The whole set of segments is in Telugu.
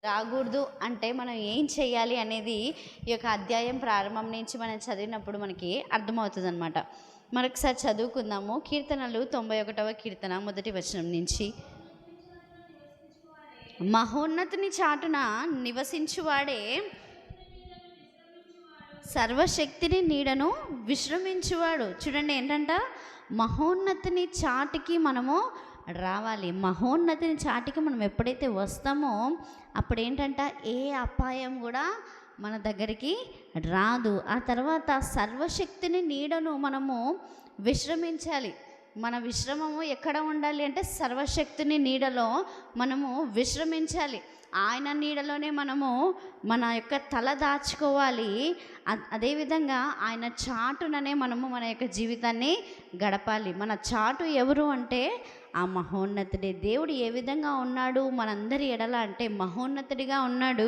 రాకూడదు అంటే మనం ఏం చేయాలి అనేది ఈ యొక్క అధ్యాయం ప్రారంభం నుంచి మనం చదివినప్పుడు మనకి అర్థమవుతుంది అనమాట. మరొకసారి చదువుకుందాము. కీర్తనలు 91వ కీర్తన మొదటి వచనం నుంచి. మహోన్నతుని చాటున నివసించువాడే సర్వశక్తిని నీడను విశ్రమించువాడు. చూడండి ఏంటంట, మహోన్నతుని చాటుకి మనము రావాలి. మహోన్నతిని చాటికి మనం ఎప్పుడైతే వస్తామో అప్పుడు ఏంటంట, ఏ అపాయం కూడా మన దగ్గరికి రాదు. ఆ తర్వాత సర్వశక్తిని నీడను మనము విశ్రమించాలి. మన విశ్రమము ఎక్కడ ఉండాలి అంటే సర్వశక్తిని నీడలో మనము విశ్రమించాలి. ఆయన నీడలోనే మనము మన యొక్క తల దాచుకోవాలి. అదేవిధంగా ఆయన చాటుననే మనము మన యొక్క జీవితాన్ని గడపాలి. మన చాటు ఎవరు అంటే ఆ మహోన్నతుడే. దేవుడు ఏ విధంగా ఉన్నాడు మనందరి ఎడల అంటే మహోన్నతుడిగా ఉన్నాడు,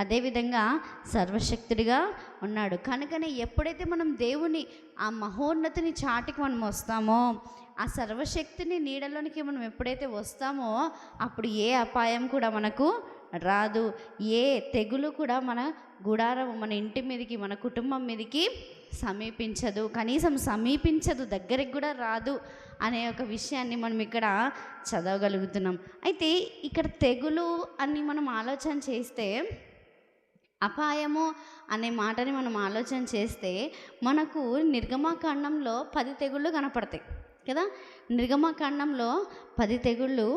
అదేవిధంగా సర్వశక్తుడిగా ఉన్నాడు. కనుకనే ఎప్పుడైతే మనం దేవుని ఆ మహోన్నతిని చాటికి మనం వస్తామో, ఆ సర్వశక్తిని నీడలోనికి మనం ఎప్పుడైతే వస్తామో అప్పుడు ఏ అపాయం కూడా మనకు రాదు. ఏ తెగులు కూడా మన గుడారం, మన ఇంటి మీదకి, మన కుటుంబం మీదకి సమీపించదు. కనీసం సమీపించదు, దగ్గరికి కూడా రాదు అనే ఒక విషయాన్ని మనం ఇక్కడ చదవగలుగుతున్నాం. అయితే ఇక్కడ తెగులు అని మనం ఆలోచన చేస్తే, అపాయము అనే మాటని మనం ఆలోచన చేస్తే మనకు నిర్గమాకాండంలో 10 తెగుళ్ళు కనపడతాయి కదా. నిర్గమాకాండంలో 10 తెగుళ్ళు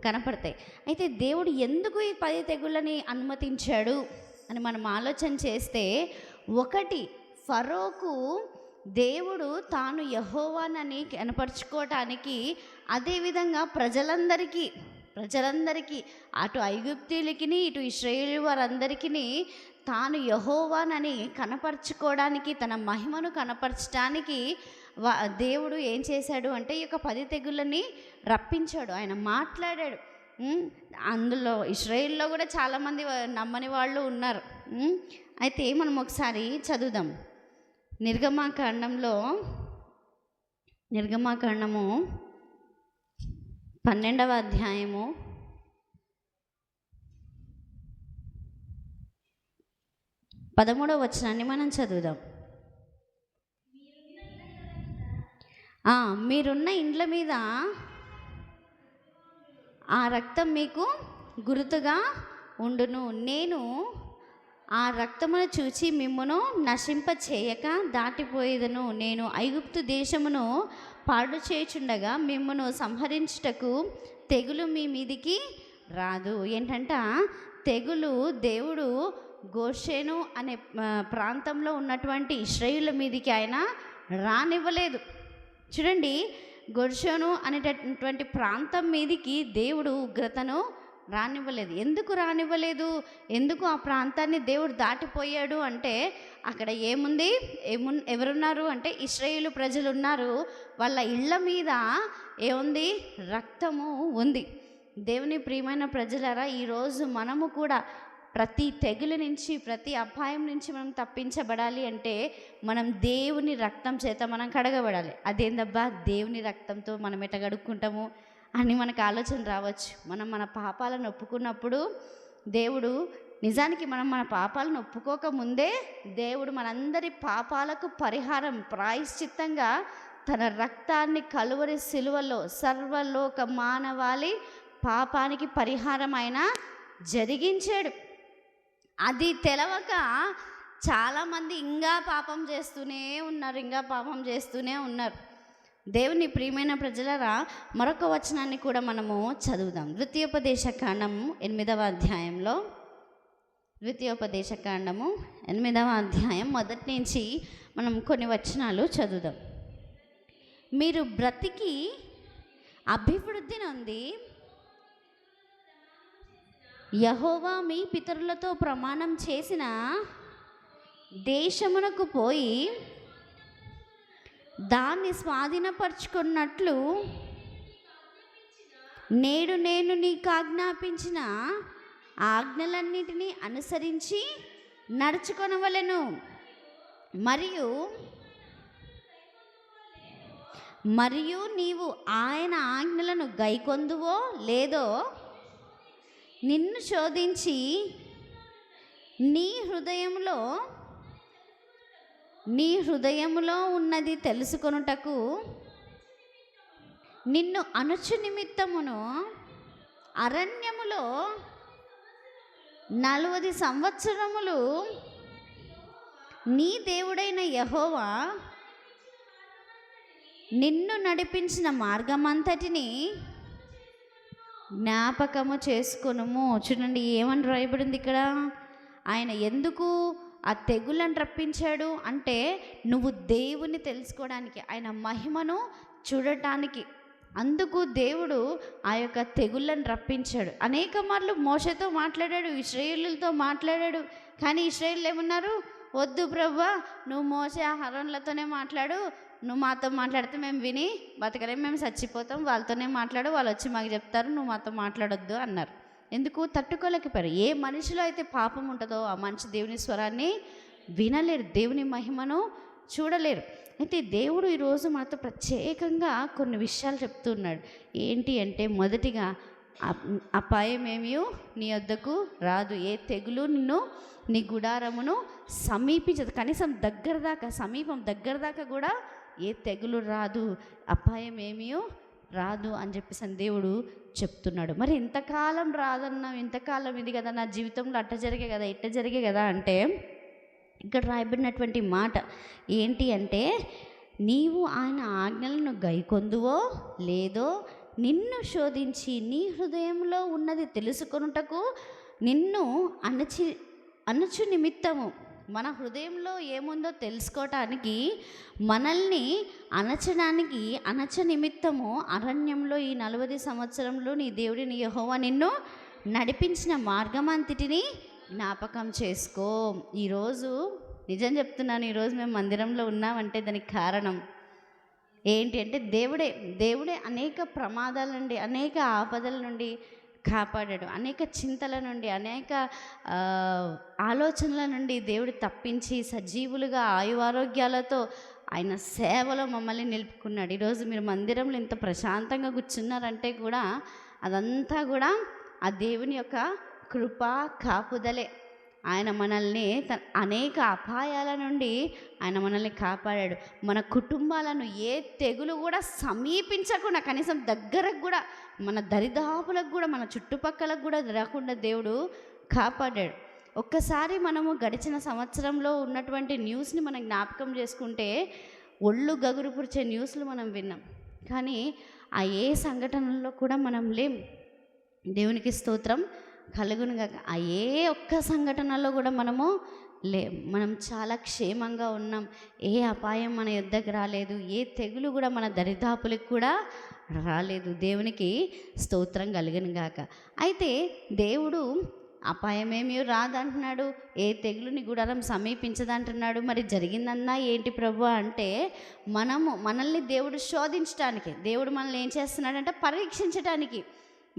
కనపడతాయి. అయితే దేవుడు ఎందుకు ఈ 10 తెగుళ్ళని అనుమతించాడు అని మనం ఆలోచన చేస్తే, ఒకటి, ఫరోకు దేవుడు తాను యెహోవానని కనపరుచుకోవటానికి, అదేవిధంగా ప్రజలందరికీ అటు ఐగుప్తీయులకి ఇటు ఇశ్రాయేలు వారందరికీ తాను యెహోవానని కనపరుచుకోవడానికి, తన మహిమను కనపరచడానికి దేవుడు ఏం చేశాడు అంటే ఈ యొక్క 10 తెగుళ్ళని రప్పించాడు. ఆయన మాట్లాడాడు. అందులో ఇశ్రాయేల్లో కూడా చాలామంది నమ్మని వాళ్ళు ఉన్నారు. అయితే మనం ఒకసారి చదువుదాం. నిర్గమాకాండము 12వ అధ్యాయము 13వ వచనాన్ని మనం చదువుదాం. మీరున్న ఇండ్ల మీద ఆ రక్తం మీకు గుర్తుగా ఉండును. నేను ఆ రక్తమును చూచి మిమ్మును నశింప చేయక దాటిపోయేదను. నేను ఐగుప్తు దేశమును పాడు చేయుచుండగా మిమ్మును సంహరించుటకు తెగులు మీ మీదికి రాదు. ఏంటంట, తెగులు దేవుడు గోషేను అనే ప్రాంతంలో ఉన్నటువంటి ఇశ్రాయేలు మీదికి ఆయన రానివ్వలేదు. చూడండి, గోషేను అనేటటువంటి ప్రాంతం మీదికి దేవుడు ఉగ్రతను రానివ్వలేదు. ఎందుకు రానివ్వలేదు? ఎందుకు ఆ ప్రాంతాన్ని దేవుడు దాటిపోయాడు అంటే, అక్కడ ఏముంది, ఎవరున్నారు అంటే ఇశ్రాయేలు ప్రజలు ఉన్నారు. వాళ్ళ ఇళ్ళ మీద ఏముంది? రక్తము ఉంది. దేవుని ప్రియమైన ప్రజలారా, ఈరోజు మనము కూడా ప్రతి తెగులు నుంచి, ప్రతి అపాయం నుంచి మనం తప్పించబడాలి అంటే మనం దేవుని రక్తం చేత మనం కడగబడాలి. అదేందబ్బా, దేవుని రక్తంతో మనం ఎట్ట కడుక్కుంటాము అని మనకు ఆలోచన రావచ్చు. మనం మన పాపాలను ఒప్పుకున్నప్పుడు దేవుడు, నిజానికి మనం మన పాపాలను ఒప్పుకోక ముందే దేవుడు మనందరి పాపాలకు పరిహారం, ప్రాయశ్చిత్తంగా తన రక్తాన్ని కలువరి సిలువలో సర్వలోక మానవాళి పాపానికి పరిహారం ఆయన జరిగించాడు. అది తెలవక చాలామంది ఇంకా పాపం చేస్తూనే ఉన్నారు. దేవుని ప్రియమైన ప్రజలరా, మరొక వచనాన్ని కూడా మనము చదువుదాం. ద్వితీయోపదేశకాండము 8వ అధ్యాయంలో, ద్వితీయోపదేశకాండము 8వ అధ్యాయం మొదటి నుంచి మనం కొన్ని వచనాలు చదువుదాం. మీరు బ్రతికి అభివృద్ధి నొంది యెహోవా మీ పితరులతో ప్రమాణం చేసిన దేశమునకు పోయి దాన్ని స్వాధీనపరుచుకున్నట్లు నేడు నేను నీకు ఆజ్ఞాపించిన ఆజ్ఞలన్నిటినీ అనుసరించి నడుచుకొనవలెను. మరియు నీవు ఆయన ఆజ్ఞలను గైకొందువో లేదో నిన్ను శోధించి నీ హృదయములో ఉన్నది తెలుసుకొనుటకు నిన్ను అణచు నిమిత్తమును అరణ్యములో 40 సంవత్సరములు నీ దేవుడైన యెహోవా నిన్ను నడిపించిన మార్గమంతటిని జ్ఞాపకము చేసుకొనుము. చూడండి ఏమని రాయబడింది ఇక్కడ. ఆయన ఎందుకు ఆ తెగుళ్ళను రప్పించాడు అంటే నువ్వు దేవుని తెలుసుకోవడానికి, ఆయన మహిమను చూడటానికి. అందుకు దేవుడు ఆ యొక్క తెగుళ్ళను రప్పించాడు. అనేక మార్లు మోషేతో మాట్లాడాడు, ఇశ్రాయేలులతో మాట్లాడాడు. కానీ ఇశ్రాయేలు ఏమన్నారు? వద్దు ప్రభువా, నువ్వు మోషే అహరోనులతోనే మాట్లాడు, నువ్వు మాతో మాట్లాడితే మేము విని బతకలేం, మేము చచ్చిపోతాం, వాళ్ళతోనే మాట్లాడు, వాళ్ళు వచ్చి మాకు చెప్తారు, నువ్వు మాతో మాట్లాడొద్దు అన్నారు. ఎందుకు? తట్టుకోలేకపోయారు. ఏ మనిషిలో అయితే పాపం ఉంటుందో ఆ మనిషి దేవుని స్వరాన్ని వినలేరు, దేవుని మహిమను చూడలేరు. అయితే దేవుడు ఈరోజు మనతో ప్రత్యేకంగా కొన్ని విషయాలు చెప్తున్నాడు. ఏంటి అంటే, మొదటిగా అపాయం ఏమీ నీ వద్దకు రాదు, ఏ తెగులు నిన్ను నీ గుడారమును సమీపించదు. కనీసం సమీపం దగ్గర దాకా కూడా ఏ తెగులు రాదు, అపాయం ఏమీ రాదు అని చెప్పేసి దేవుడు చెప్తున్నాడు. మరి ఇంతకాలం రాదన్నా, ఇంతకాలం ఇది కదా, నా జీవితంలో అట్ట జరిగే కదా, ఇట్ట జరిగే కదా అంటే ఇక్కడ రాయబడినటువంటి మాట ఏంటి అంటే, నీవు ఆయన ఆజ్ఞలను గైకొందువో లేదో నిన్ను శోధించి నీ హృదయంలో ఉన్నది తెలుసుకొనుటకు నిన్ను అణచు నిమిత్తము. మన హృదయంలో ఏముందో తెలుసుకోవటానికి, మనల్ని అణచ నిమిత్తము అరణ్యంలో ఈ 40 సంవత్సరంలో నీ దేవుడిని యెహోవా నిన్ను నడిపించిన మార్గమంతటిని జ్ఞాపకం చేసుకో. ఈరోజు నిజం చెప్తున్నాను, ఈరోజు మేము మందిరంలో ఉన్నామంటే దానికి కారణం ఏంటి అంటే దేవుడే అనేక ప్రమాదాల నుండి, అనేక ఆపదల నుండి కాపాడాడు. అనేక చింతల నుండి, అనేక ఆలోచనల నుండి దేవుడు తప్పించి సజీవులుగా ఆయువారోగ్యాలతో ఆయన సేవలో మమ్మల్ని నిలుపుకున్నాడు. ఈరోజు మీరు మందిరంలో ఇంత ప్రశాంతంగా కూర్చున్నారంటే కూడా అదంతా కూడా ఆ దేవుని యొక్క కృపా కాపుదలే. ఆయన మనల్ని అనేక అపాయాల నుండి ఆయన మనల్ని కాపాడాడు. మన కుటుంబాలను ఏ తెగులు కూడా సమీపించకుండా, కనీసం దగ్గరకు కూడా, మన దరిదాపులకు కూడా, మన చుట్టుపక్కలకు కూడా రాకుండా దేవుడు కాపాడాడు. ఒక్కసారి మనము గడిచిన సంవత్సరంలో ఉన్నటువంటి న్యూస్ని మనం జ్ఞాపకం చేసుకుంటే ఒళ్ళు గగురుపురిచే న్యూస్లు మనం విన్నాం. కానీ ఆ ఏ సంఘటనలో కూడా మనం లేం. దేవునికి స్తోత్రం కలుగునుగాక. ఆ ఏ ఒక్క సంఘటనలో కూడా మనం చాలా క్షేమంగా ఉన్నాం. ఏ అపాయం మన యుద్ధకు రాలేదు, ఏ తెగులు కూడా మన దరిదాపులకు కూడా రాలేదు. దేవునికి స్తోత్రం కలుగునుగాక. అయితే దేవుడు అపాయమేమీ రాదంటున్నాడు, ఏ తెగులుని గుడారం సమీపించదంటున్నాడు. మరి జరిగిందన్నా ఏంటి ప్రభు అంటే, మనల్ని దేవుడు శోధించడానికి, దేవుడు మనల్ని ఏం చేస్తున్నాడంటే పరీక్షించడానికి.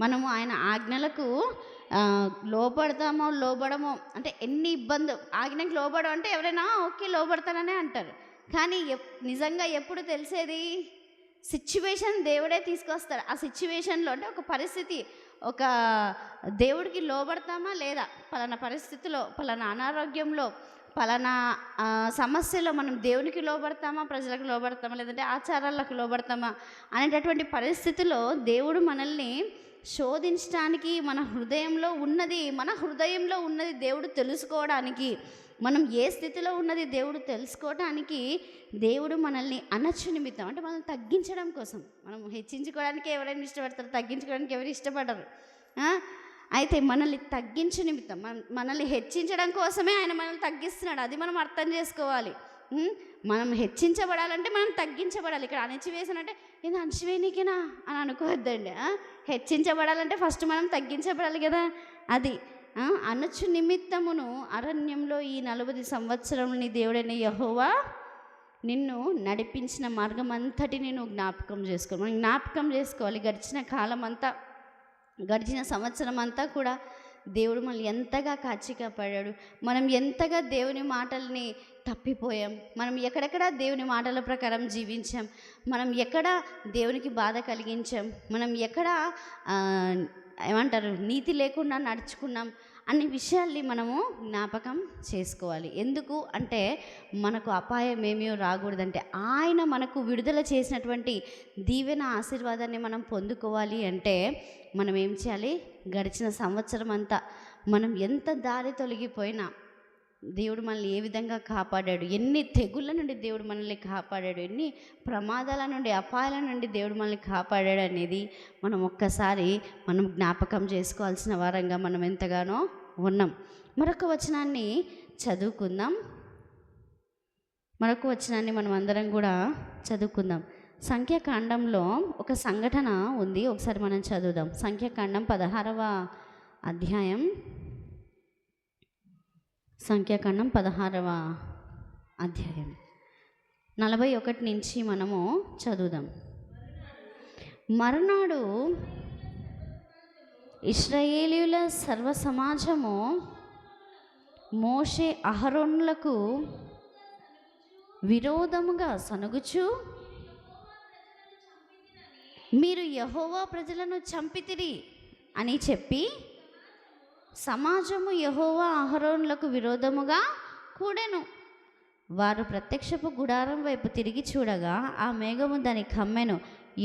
మనము ఆయన ఆజ్ఞలకు లోబడమో అంటే ఎన్ని ఇబ్బందులు, ఆజ్ఞకు లోబడం అంటే ఎవరైనా ఓకే లోబడతాననే అంటారు. కానీ నిజంగా ఎప్పుడు తెలిసేది? సిచ్యువేషన్ దేవుడే తీసుకొస్తాడు. ఆ సిచ్యువేషన్లో అంటే ఒక పరిస్థితి, ఒక దేవుడికి లోబడతామా లేదా, పలానా పరిస్థితిలో, పలానా అనారోగ్యంలో, పలానా సమస్యలో మనం దేవునికి లోబడతామా, ప్రజలకు లోబడతామా, లేదంటే ఆచారాలకు లోబడతామా అనేటటువంటి పరిస్థితిలో దేవుడు మనల్ని శోధించడానికి, మన హృదయంలో ఉన్నది దేవుడు తెలుసుకోవడానికి, మనం ఏ స్థితిలో ఉన్నది దేవుడు తెలుసుకోవడానికి దేవుడు మనల్ని అణచు నిమిత్తం, అంటే మనల్ని తగ్గించడం కోసం. మనం హెచ్చించుకోవడానికి ఎవరైనా ఇష్టపడతారు, తగ్గించుకోవడానికి ఎవరు ఇష్టపడరు. అయితే మనల్ని తగ్గించు నిమిత్తం, మనల్ని హెచ్చించడం కోసమే ఆయన మనల్ని తగ్గిస్తున్నాడు. అది మనం అర్థం చేసుకోవాలి. మనం హెచ్చించబడాలంటే మనం తగ్గించబడాలి. ఇక్కడ అణచివేసానంటే ఇది అణచివేయనీకేనా అని అనుకోవద్దండి. హెచ్చించబడాలంటే ఫస్ట్ మనం తగ్గించబడాలి కదా. అది అణచు నిమిత్తమును అరణ్యంలో ఈ 40 సంవత్సరములు నీ దేవుడైన యెహోవా నిన్ను నడిపించిన మార్గం అంతటిని నువ్వు జ్ఞాపకం చేసుకోవాలి. మనం జ్ఞాపకం చేసుకోవాలి. గడిచిన సంవత్సరం అంతా కూడా దేవుడు మనల్ని ఎంతగా కాచి కాపాడాడు. మనం ఎంతగా దేవుని మాటల్ని తప్పిపోయాం, మనం ఎక్కడెక్కడ దేవుని మాటల ప్రకారం జీవించాం, మనం ఎక్కడ దేవునికి బాధ కలిగించాం, మనం ఎక్కడ ఏమంటారు, నీతి లేకుండా నడుచుకున్నాం అనే విషయాల్ని మనము జ్ఞాపకం చేసుకోవాలి. ఎందుకు అంటే మనకు అపాయం ఏమీ రాకూడదంటే, ఆయన మనకు విడుదల చేసినటువంటి దీవెన ఆశీర్వాదాన్ని మనం పొందుకోవాలి అంటే మనం ఏం చేయాలి? గడిచిన సంవత్సరం అంతా మనం ఎంత దారి తొలగిపోయినా దేవుడు మనల్ని ఏ విధంగా కాపాడాడు, ఎన్ని తెగుళ్ళ నుండి దేవుడు మనల్ని కాపాడాడు, ఎన్ని ప్రమాదాల నుండి, అపాయాల నుండి దేవుడు మనల్ని కాపాడాడు అనేది మనం ఒక్కసారి మనం జ్ఞాపకం చేసుకోవాల్సిన వారంగా మనం ఎంతగానో ఉన్నాం. మరొక వచనాన్ని చదువుకుందాం. మనం అందరం కూడా చదువుకుందాం. సంఖ్యాకాండంలో ఒక సంఘటన ఉంది, ఒకసారి మనం చదువుదాం. సంఖ్యాకాండం 16వ అధ్యాయం. సంఖ్యాకాండం 16వ అధ్యాయం 41 నుంచి మనము చదువుదాం. మరునాడు ఇశ్రాయేలీయుల సర్వ సమాజము మోషే అహరోనులకు విరోధముగా సనుగుచు, మీరు యెహోవా ప్రజలను చంపితిరి అని చెప్పి, సమాజము యెహోవా అహరోనులకు విరోధముగా కూడెను. వారు ప్రత్యక్షపు గుడారం వైపు తిరిగి చూడగా ఆ మేఘము దాని కమ్మెను,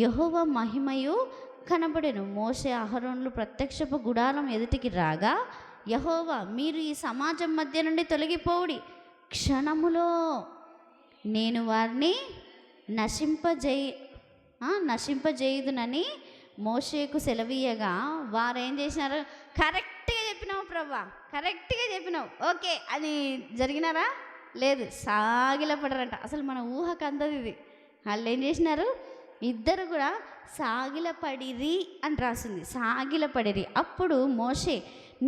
యెహోవా మహిమయు కనబడెను. మోషే అహరోనులు ప్రత్యక్షపు గుడారం ఎదుటికి రాగా, యెహోవా, మీరు ఈ సమాజం మధ్య నుండి తొలగిపోవుడి, క్షణములో నేను వారిని నశింపజేయుదునని మోషేకు సెలవీయగా, వారు ఏం చేసినారు? కరెక్ట్గా చెప్పినావు ప్రభా, కరెక్ట్గా చెప్పినావు, ఓకే అని జరిగినారా? లేదు, సాగిలపడరంట. అసలు మన ఊహకు అందది ఇది. వాళ్ళు ఏం చేసినారు? ఇద్దరు కూడా సాగిలపడిరి అని రాసింది, సాగిలపడిరి. అప్పుడు మోషే,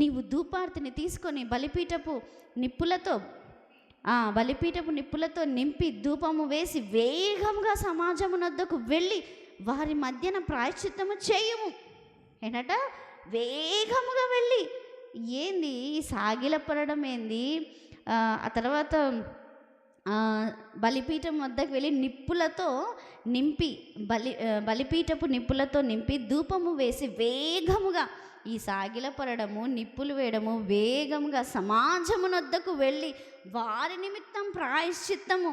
నీవు ధూపార్తిని తీసుకొని బలిపీఠపు నిప్పులతో నింపి ధూపము వేసి వేగంగా సమాజమునొద్దకు వెళ్ళి వారి మధ్యన ప్రాయశ్చిత్తము చేయము. ఏంటట? వేగముగా వెళ్ళి. ఏంది ఈ సాగిలపడడం ఏంది? ఆ తర్వాత బలిపీఠం వద్దకు వెళ్ళి బలిపీఠపు నిప్పులతో నింపి ధూపము వేసి వేగముగా, ఈ సాగిలపడము, నిప్పులు వేయడము, వేగముగా సమాజమునొద్దకు వెళ్ళి వారి నిమిత్తం ప్రాయశ్చిత్తము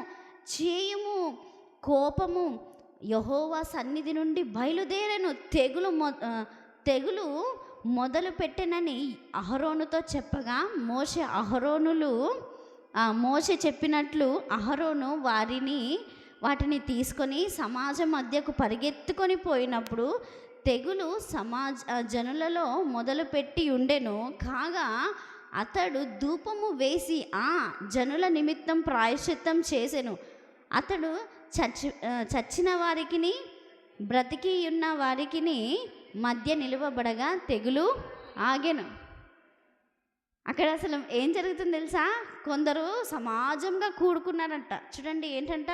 చేయము. కోపము యెహోవా సన్నిధి నుండి బయలుదేరెను, తెగులు మొదలు పెట్టెనని అహరోనుతో చెప్పగా, మోషే చెప్పినట్లు అహరోను వాటిని తీసుకొని సమాజం మధ్యకు పరిగెత్తుకొని పోయినప్పుడు తెగులు జనులలో మొదలుపెట్టి ఉండెను. కాగా అతడు ధూపము వేసి ఆ జనుల నిమిత్తం ప్రాయశ్చిత్తం చేసెను. అతడు చచ్చిన వారికిని బ్రతికి ఉన్న వారికిని మధ్య నిలువబడగా తెగులు ఆగెను. అక్కడ అసలు ఏం జరుగుతుంది తెలుసా? కొందరు సమాజంగా కూడుకున్నారంట. చూడండి ఏంటంట?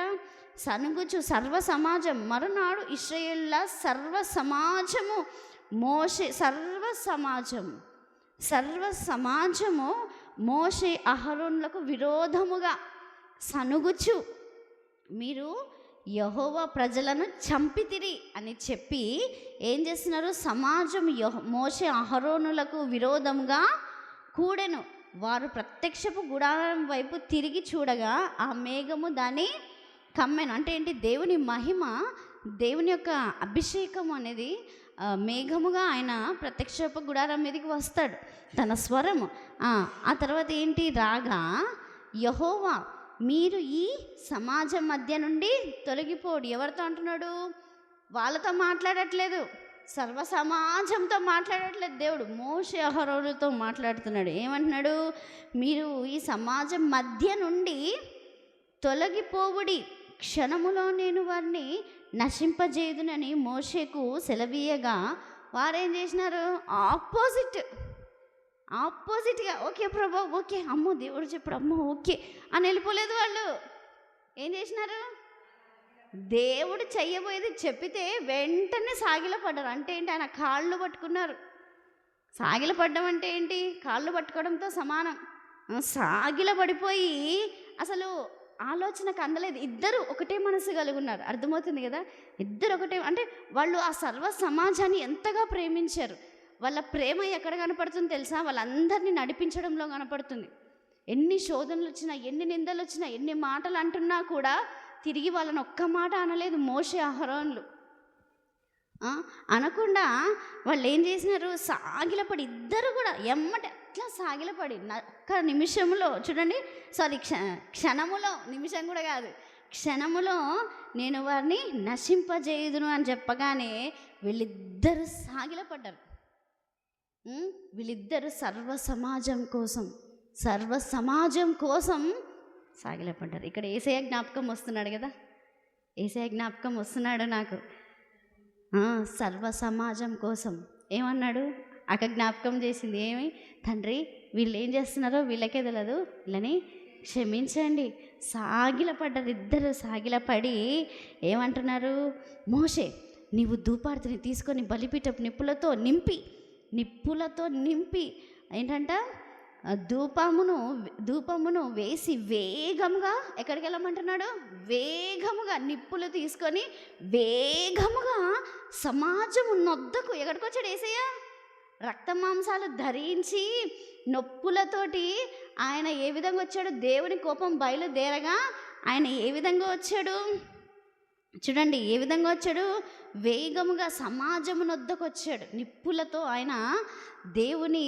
సనుగుచు సర్వ సమాజం. మరునాడు ఇశ్రాయేలుల సర్వ సమాజము మోషే అహరోనులకు విరోధముగా సనుగుచు, మీరు యెహోవా ప్రజలను చంపితిరి అని చెప్పి ఏం చేస్తున్నారు? సమాజం మోషే అహరోనులకు విరోధంగా కూడెను. వారు ప్రత్యక్షపు గుడారం వైపు తిరిగి చూడగా ఆ మేఘము దాన్ని కమ్మెను. అంటే ఏంటి? దేవుని మహిమ, దేవుని యొక్క అభిషేకం అనేది మేఘముగా ఆయన ప్రత్యక్షపు గుడారం మీదకి వస్తాడు, తన స్వరము. ఆ తర్వాత ఏంటి? రాగా, యెహోవా, మీరు ఈ సమాజం మధ్య నుండి తొలగిపోడు. ఎవరితో అంటున్నాడు? వాళ్ళతో మాట్లాడట్లేదు, సర్వ సమాజంతో మాట్లాడట్లేదు దేవుడు. మోషే అహరోనులతో మాట్లాడుతున్నాడు. ఏమంటున్నాడు? మీరు ఈ సమాజం మధ్య నుండి తొలగిపోవుడి, క్షణములో నేను వారిని నశింపజేయుదునని మోషేకు సెలవీయగా, వారేం చేసినారు? ఆపోజిట్గా ఓకే ప్రభా, ఓకే, అమ్మో దేవుడు చెప్పాడు, అమ్మో ఓకే అని వెళ్ళిపోలేదు. వాళ్ళు ఏం చేసినారు? దేవుడు చెయ్యబోయేది చెప్పితే వెంటనే సాగిలపడ్డారు. అంటే ఏంటి? ఆయన కాళ్ళు పట్టుకున్నారు. సాగిలపడ్డం అంటే ఏంటి? కాళ్ళు పట్టుకోవడంతో సమానం. సాగిలపడిపోయి అసలు ఆలోచనకు అందలేదు. ఇద్దరు ఒకటే మనసు కలిగి ఉన్నారు. అర్థమవుతుంది కదా? ఇద్దరు ఒకటే. అంటే వాళ్ళు ఆ సర్వ సమాజాన్ని ఎంతగా ప్రేమించారు. వాళ్ళ ప్రేమ ఎక్కడ కనపడుతుంది తెలుసా? వాళ్ళందరినీ నడిపించడంలో కనపడుతుంది. ఎన్ని శోధనలు వచ్చినా, ఎన్ని నిందలు వచ్చినా, ఎన్ని మాటలు అంటున్నా కూడా తిరిగి వాళ్ళని ఒక్క మాట అనలేదు మోషే అహరోన్లు. అనకుండా వాళ్ళు ఏం చేసినారు? సాగిలపడి ఇద్దరు కూడా ఎమ్మట అట్లా సాగిలపడి ఒక్క నిమిషంలో చూడండి, సారీ క్షణములో, నిమిషం కూడా కాదు, క్షణములో నేను వారిని నశింపజేయుదును అని చెప్పగానే వీళ్ళిద్దరు సాగిలపడ్డారు. వీళ్ళిద్దరు సర్వ సమాజం కోసం సాగిలపడ్డారు. ఇక్కడ యేసయ్య జ్ఞాపకం వస్తున్నాడు కదా, యేసయ్య జ్ఞాపకం వస్తున్నాడు నాకు. సర్వ సమాజం కోసం ఏమన్నాడు? అక్క జ్ఞాపకం చేసింది ఏమి? తండ్రి వీళ్ళు ఏం చేస్తున్నారో వీళ్ళకే తెలియదు, వీళ్ళని క్షమించండి. సాగిలపడ్డారు, ఇద్దరు సాగిలపడి ఏమంటున్నారు? మోషే నీవు ధూపార్తిని తీసుకొని బలిపీఠపు నిప్పులతో నింపి ఏంటంట ధూపమును వేసి వేగముగా ఎక్కడికి వెళ్ళమంటున్నాడు? వేగముగా నిప్పులు తీసుకొని వేగముగా సమాజము నొద్దకు ఎక్కడికి వచ్చాడు యేసయ్య? రక్త మాంసాలు ధరించి నొప్పులతోటి ఆయన ఏ విధంగా వచ్చాడు? దేవుని కోపం బయలుదేరగా ఆయన ఏ విధంగా వచ్చాడు చూడండి, ఏ విధంగా వచ్చాడు? వేగముగా సమాజము నొద్దకు వచ్చాడు. నిప్పులతో ఆయన దేవుని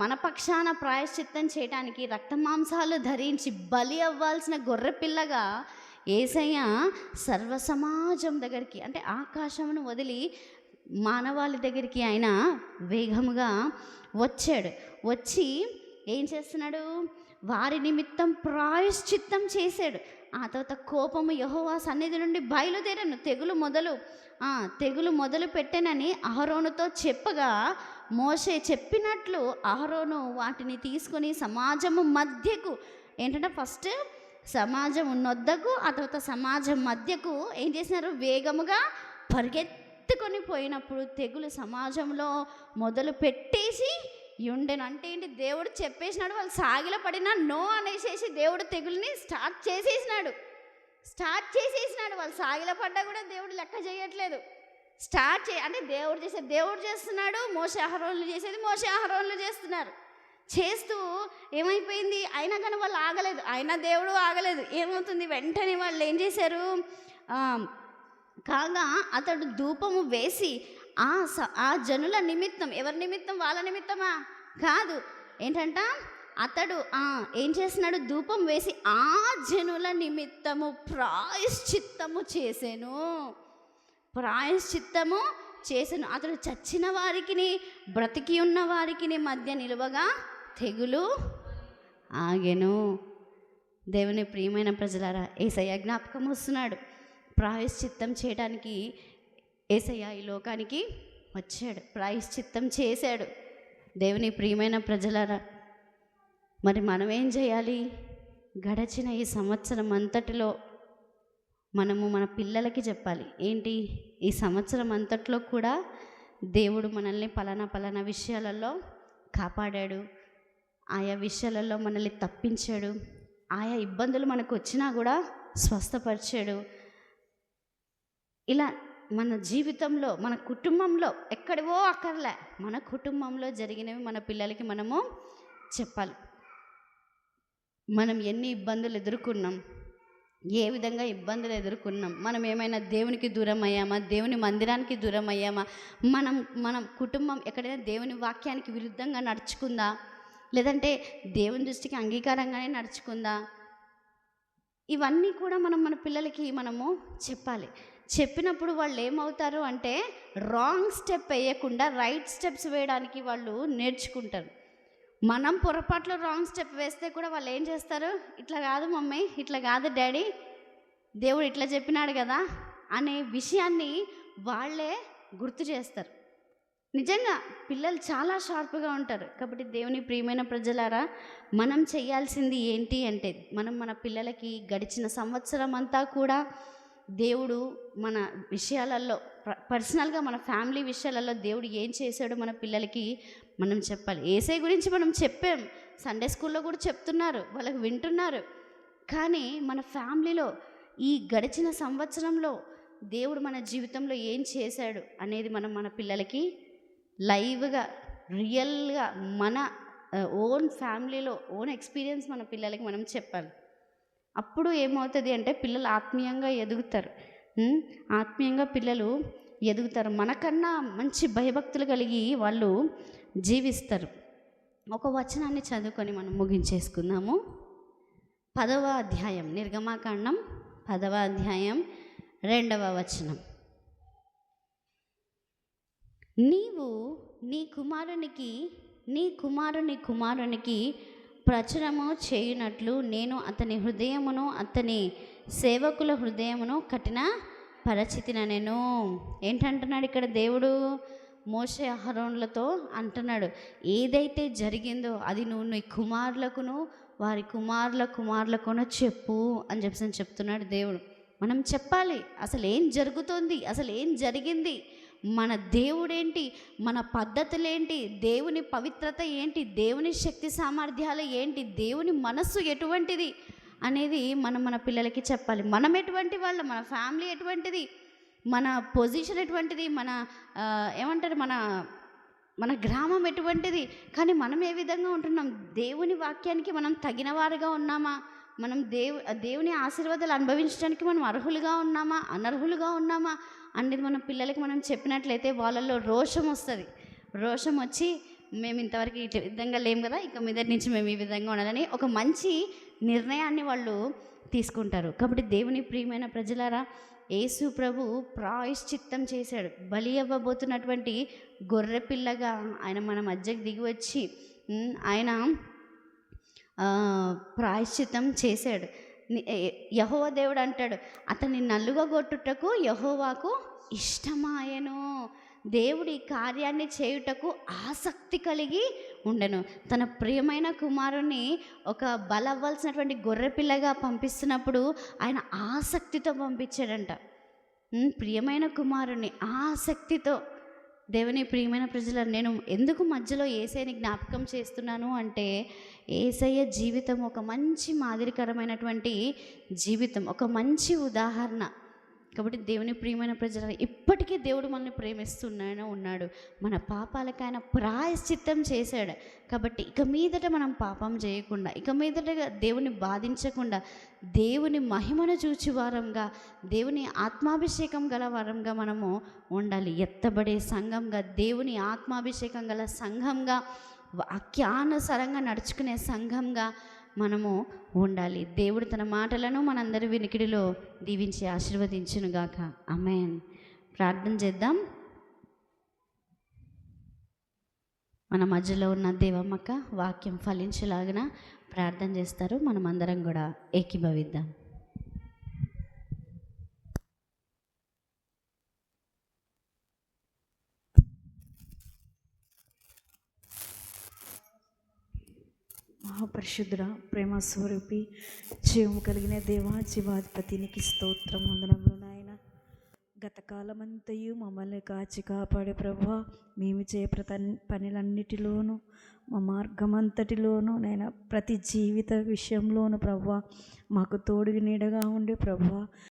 మన పక్షాన ప్రాయశ్చిత్తం చేయడానికి రక్త మాంసాలు ధరించి బలి అవ్వాల్సిన గొర్రెపిల్లగా యేసయ్య సర్వ సమాజం దగ్గరికి, అంటే ఆకాశమును వదిలి మానవాళి దగ్గరికి ఆయన వేగముగా వచ్చాడు. వచ్చి ఏం చేస్తున్నాడు? వారి నిమిత్తం ప్రాయశ్చిత్తం చేశాడు. ఆ తర్వాత కోపము యెహోవా సన్నిధి నుండి బయలుదేరను, తెగులు మొదలు పెట్టెనని అహరోనుతో చెప్పగా మోషే చెప్పినట్లు అహరోను వాటిని తీసుకొని సమాజము మధ్యకు, ఏంటంటే ఫస్ట్ సమాజం నొద్దకు, ఆ తర్వాత సమాజం మధ్యకు ఏం చేసినారు? వేగముగా పరిగెత్తుకొని పోయినప్పుడు తెగులు సమాజంలో మొదలు పెట్టేసి ఉండెను. అంటే ఏంటి? దేవుడు చెప్పేసినాడు, వాళ్ళు సాగిల పడినా నో అనేసేసి దేవుడు తెగుల్ని స్టార్ట్ చేసేసినాడు. వాళ్ళు సాగిల పడ్డా కూడా దేవుడు లెక్క చేయట్లేదు. అంటే దేవుడు చేస్తున్నాడు, మోషే అహరోన్లు చేసేది మోషే అహరోన్లు చేస్తున్నారు. చేస్తూ ఏమైపోయింది? అయినా కానీ వాళ్ళు ఆగలేదు, అయినా దేవుడు ఆగలేదు. ఏమవుతుంది? వెంటనే వాళ్ళు ఏం చేశారు? కాగా అతడు ధూపము వేసి ఆ జనుల నిమిత్తం, ఎవరి నిమిత్తం? వాళ్ళ నిమిత్తమా? కాదు. ఏంటంట? అతడు ఏం చేస్తున్నాడు? ధూపం వేసి ఆ జనుల నిమిత్తము ప్రాయశ్చిత్తము చేసెను. అతడు చచ్చిన వారికి బ్రతికి ఉన్న వారికి మధ్య నిలువగా తెగులు ఆగెను. దేవుని ప్రియమైన ప్రజలారా, యేసయ్య జ్ఞాపకం వస్తున్నాడు. ప్రాయశ్చిత్తం చేయడానికి యేసయ్య ఈ లోకానికి వచ్చాడు, ప్రాయశ్చిత్తం చేశాడు. దేవుని ప్రియమైన ప్రజలారా, మరి మనం ఏం చేయాలి? గడచిన ఈ సంవత్సరం అంతటిలో మనము మన పిల్లలకి చెప్పాలి. ఏంటి? ఈ సంవత్సరం అంతట్లో కూడా దేవుడు మనల్ని పలానా విషయాలలో కాపాడాడు, ఆయా విషయాలలో మనల్ని తప్పించాడు, ఆయా ఇబ్బందులు మనకు వచ్చినా కూడా స్వస్థపరిచాడు. ఇలా మన జీవితంలో, మన కుటుంబంలో, ఎక్కడివో అక్కర్లే, మన కుటుంబంలో జరిగినవి మన పిల్లలకి మనము చెప్పాలి. మనం ఎన్ని ఇబ్బందులు ఎదుర్కొన్నాం, ఏ విధంగా ఇబ్బందులు ఎదుర్కొన్నాం, మనం ఏమైనా దేవునికి దూరం అయ్యామా, దేవుని మందిరానికి దూరం అయ్యామా, మనం కుటుంబం ఎక్కడైనా దేవుని వాక్యానికి విరుద్ధంగా నడుచుకుందా, లేదంటే దేవుని దృష్టికి అంగీకారంగానే నడుచుకుందా? ఇవన్నీ కూడా మన పిల్లలకి మనము చెప్పాలి. చెప్పినప్పుడు వాళ్ళు ఏమవుతారు అంటే రాంగ్ స్టెప్ వేయకుండా రైట్ స్టెప్స్ వేయడానికి వాళ్ళు నేర్చుకుంటారు. మనం పొరపాట్లు రాంగ్ స్టెప్ వేస్తే కూడా వాళ్ళు ఏం చేస్తారు? ఇట్లా కాదు మమ్మీ, ఇట్లా కాదు డాడీ, దేవుడు ఇట్లా చెప్పినాడు కదా అనే విషయాన్ని వాళ్ళే గుర్తు చేస్తారు. నిజంగా పిల్లలు చాలా షార్ప్గా ఉంటారు. కాబట్టి దేవుని ప్రియమైన ప్రజలారా, మనం చేయాల్సింది ఏంటి అంటే, మన పిల్లలకి గడిచిన సంవత్సరం అంతా కూడా దేవుడు మన విషయాలలో, పర్సనల్గా మన ఫ్యామిలీ విషయాలలో దేవుడు ఏం చేశాడో మన పిల్లలకి మనం చెప్పాలి. యేసయ్య గురించి మనం చెప్పాం, సండే స్కూల్లో కూడా చెప్తున్నారు, వాళ్ళకి వింటున్నారు. కానీ మన ఫ్యామిలీలో ఈ గడిచిన సంవత్సరంలో దేవుడు మన జీవితంలో ఏం చేశాడు అనేది మనం మన పిల్లలకి లైవ్గా రియల్గా మన ఓన్ ఫ్యామిలీలో ఓన్ ఎక్స్పీరియన్స్ మన పిల్లలకి మనం చెప్పాలి. అప్పుడు ఏమవుతుంది అంటే పిల్లలు ఆత్మీయంగా ఎదుగుతారు. ఆత్మీయంగా పిల్లలు ఎదుగుతారు. మనకన్నా మంచి భయభక్తులు కలిగి వాళ్ళు జీవిస్తారు. ఒక వచనాన్ని చదువుకొని మనం ముగించేసుకుందాము. 10వ అధ్యాయం నిర్గమాకాండం 10వ అధ్యాయం 2వ వచనం. నీవు నీ కుమారునికి ప్రచురము చేయునట్లు నేను అతని హృదయమును అతని సేవకుల హృదయమును కఠిన పరచితినెను. ఏంటంటున్నాడు ఇక్కడ దేవుడు? మోషే అహరోనులతో అంటున్నాడు, ఏదైతే జరిగిందో అది నువ్వు నీ కుమారులకును వారి కుమారులకును చెప్పు అని చెప్తున్నాడు దేవుడు. మనం చెప్పాలి అసలు ఏం జరుగుతోంది, అసలు ఏం జరిగింది, మన దేవుడేంటి, మన పద్ధతులేంటి, దేవుని పవిత్రత ఏంటి, దేవుని శక్తి సామర్థ్యాలు ఏంటి, దేవుని మనస్సు ఎటువంటిది అనేది మన పిల్లలకి చెప్పాలి. మనం ఎటువంటి వాళ్ళం, మన ఫ్యామిలీ ఎటువంటిది, మన పొజిషన్ ఎటువంటిది, ఏమంటారు మన గ్రామం ఎటువంటిది, కానీ మనం ఏ విధంగా ఉంటున్నాం, దేవుని వాక్యానికి మనం తగిన వారుగా ఉన్నామా, మనం దేవుని ఆశీర్వాదాలు అనుభవించడానికి మనం అర్హులుగా ఉన్నామా అనర్హులుగా ఉన్నామా అనేది మన పిల్లలకి మనం చెప్పినట్లయితే వాళ్ళల్లో రోషం వస్తుంది. రోషం వచ్చి మేము ఇంతవరకు ఈ విధంగా లేము కదా, ఇక మీద నుంచి మేము ఈ విధంగా ఉండాలని ఒక మంచి నిర్ణయాన్ని వాళ్ళు తీసుకుంటారు. కాబట్టి దేవుని ప్రియమైన ప్రజలారా, యేసు ప్రభు ప్రాయశ్చిత్తం చేశాడు. బలి అవ్వబోతున్నటువంటి గొర్రె పిల్లగా ఆయన మన మధ్యకు దిగి వచ్చి ఆయన ప్రాయశ్చిత్తం చేశాడు. యెహోవా దేవుడు అంటాడు, అతన్ని నల్లుగా కొట్టుటకు యెహోవాకు ఇష్టమాయను. దేవుడి కార్యాన్ని చేయుటకు ఆసక్తి కలిగి ఉండను. తన ప్రియమైన కుమారుని ఒక బలవ్వాల్సినటువంటి గొర్రెపిల్లగా పంపిస్తున్నప్పుడు ఆయన ఆసక్తితో పంపించాడంట. ప్రియమైన కుమారుని ఆసక్తితో. దేవుని ప్రియమైన ప్రజలు, నేను ఎందుకు మధ్యలో యేసయ్యని జ్ఞాపకం చేస్తున్నాను అంటే, యేసయ్య జీవితం ఒక మంచి మాదిరికరమైనటువంటి జీవితం, ఒక మంచి ఉదాహరణ. కాబట్టి దేవుని ప్రియమైన ప్రజలు, ఇప్పటికీ దేవుడు మనల్ని ప్రేమిస్తున్నానే ఉన్నాడు. మన పాపాలకు ఆయన ప్రాయశ్చిత్తం చేశాడు. కాబట్టి ఇక మీదట మనం పాపం చేయకుండా, ఇక మీదట దేవుని బాధించకుండా, దేవుని మహిమను చూచి వారంగా, దేవుని ఆత్మాభిషేకం గల వారంగా మనము ఉండాలి. ఎత్తబడే సంఘంగా, దేవుని ఆత్మాభిషేకం గల సంఘంగా, వాక్యానుసారంగా నడుచుకునే సంఘంగా మనము ఉండాలి. దేవుడు తన మాటలను మనందరి వినికిడిలో దీవించి ఆశీర్వదించునుగాక. ఆమేన్. ప్రార్థన చేద్దాం. మన మధ్యలో ఉన్న దేవమ్మక్క వాక్యం ఫలించేలాగా ప్రార్థన చేస్తారు. మనం అందరం కూడా ఏకీభవిద్దాం. మహాపరిశుద్ధుడ, ప్రేమ స్వరూపి, జీవము కలిగిన దేవా, జీవాధిపతినికి స్తోత్రం, వందనములు నాయన. గతకాలమంతయు మమ్మల్ని కాచి కాపాడే ప్రభువా, మేము పనులన్నిటిలోనూ, మా మార్గమంతటిలోనూ నైనా ప్రతి జీవిత విషయంలోనూ ప్రభువా మాకు తోడుగా నీడగా ఉండే ప్రభువా,